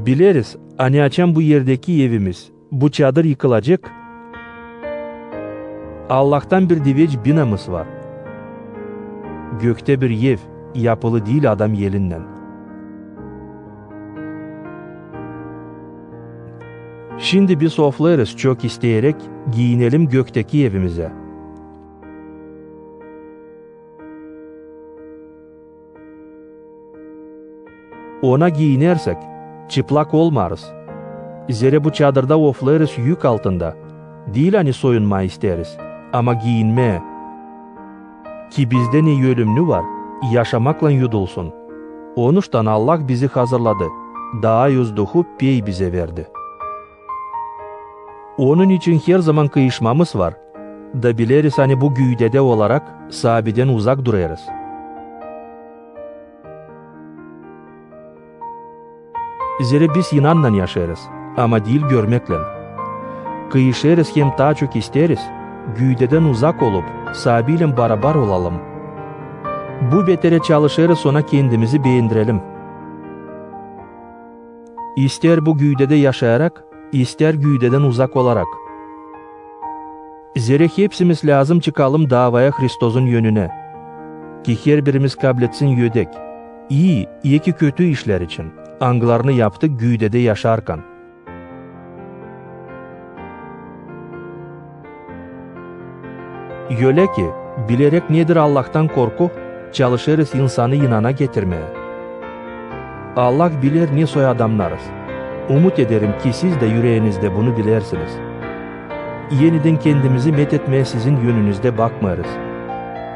Bileriz, hani açan bu yerdeki evimiz, bu çadır yıkılacak. Allah'tan bir diveç binamız var. Gökte bir ev, yapılı değil adam yelinden. Şimdi biz oflarız çok isteyerek giyinelim gökteki evimize. Ona giyinersek çıplak olmarız. Zira bu çadırda oflarız yük altında. Değil hani soyunma isteriz ama giyinmeye. Ki bizde ne ölümlü var, yaşamakla yudulsun. Onuştan Allah bizi hazırladı. Daha yüzduhu pey bize verdi. Onun için her zaman kıyışmamız var. Da bileriz hani bu güydede olarak sahabeden uzak durarız. Zira biz inanla yaşarız ama değil görmekle. Kıyışırız hem daha çok isteriz. Güydeden uzak olup sahabiyle beraber olalım. Bu betere çalışırız ona kendimizi beğendirelim. İster bu güydede yaşayarak, ister güydeden uzak olarak. Zira hepsimiz lazım çıkalım davaya Hristos'un yönüne. Ki her birimiz kabul etsin yödek. İyi, ki kötü işler için. Anglarını yaptık güydede yaşarken. Öyle ki, bilerek nedir Allah'tan korku, çalışırız insanı inana getirmeye. Allah bilir ne soy adamlarız. Umut ederim ki siz de yüreğinizde bunu bilersiniz. Yeniden kendimizi methetmeye sizin yönünüzde bakmarız.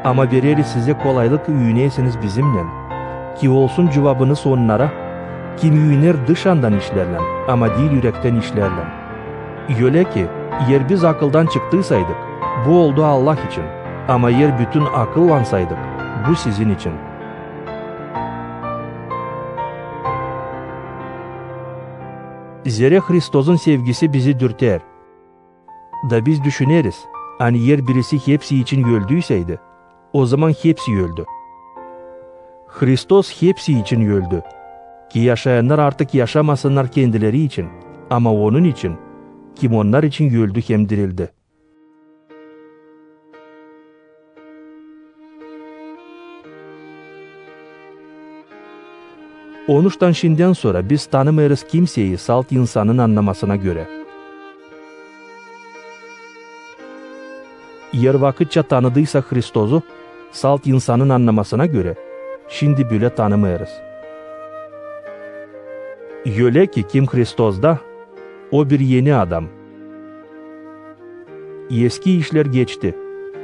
Ama veririz size kolaylık üyüneysiniz bizimle. Ki olsun cevabınız onlara, kim üyüner dışandan işlerle ama değil yürekten işlerle. Öyle ki, yer biz akıldan çıktıysaydık, bu oldu Allah için. Ama yer bütün akıllansaydık, bu sizin için. Zira Hristos'un sevgisi bizi dürter. Da biz düşüneriz, hani yer birisi hepsi için öldüyseydi, o zaman hepsi öldü. Hristos hepsi için öldü. Ki yaşayanlar artık yaşamasınlar kendileri için, ama onun için, kim onlar için öldü hem dirildi. Onuştan şimdiden sonra biz tanımayırız kimseyi salt insanın anlamasına göre. Yer vakitçe tanıdıysa Hristos'u salt insanın anlamasına göre, şimdi böyle tanımayırız. Öyle ki kim Hristos'da, o bir yeni adam. Eski işler geçti,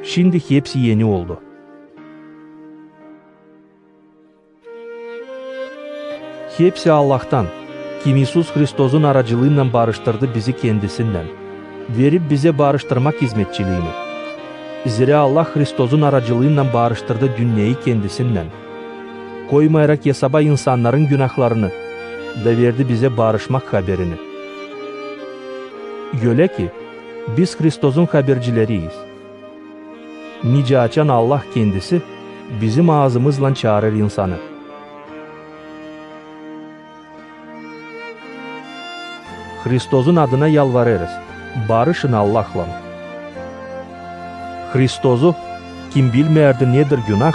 şimdi hepsi yeni oldu. Hepsi Allah'tan, kim İsus Hristos'un aracılığıyla barıştırdı bizi kendisinden, verip bize barıştırmak hizmetçiliğini. Zira Allah Hristos'un aracılığıyla barıştırdı dünyayı kendisinden. Koymayarak hesaba insanların günahlarını, da verdi bize barışmak haberini. Öyle ki, biz Hristos'un habercileriyiz. Nice açan Allah kendisi, bizim ağzımızla çağırır insanı. Hristos'un adına yalvarırız, barışın Allah'la. Hristos'u, kim bilmeyerdi nedir günah,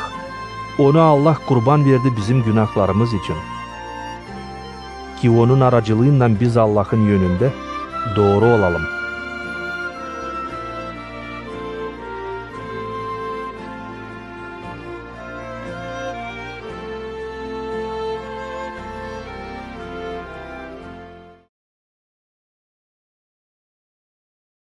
onu Allah kurban verdi bizim günahlarımız için. Ki onun aracılığıyla biz Allah'ın yönünde doğru olalım.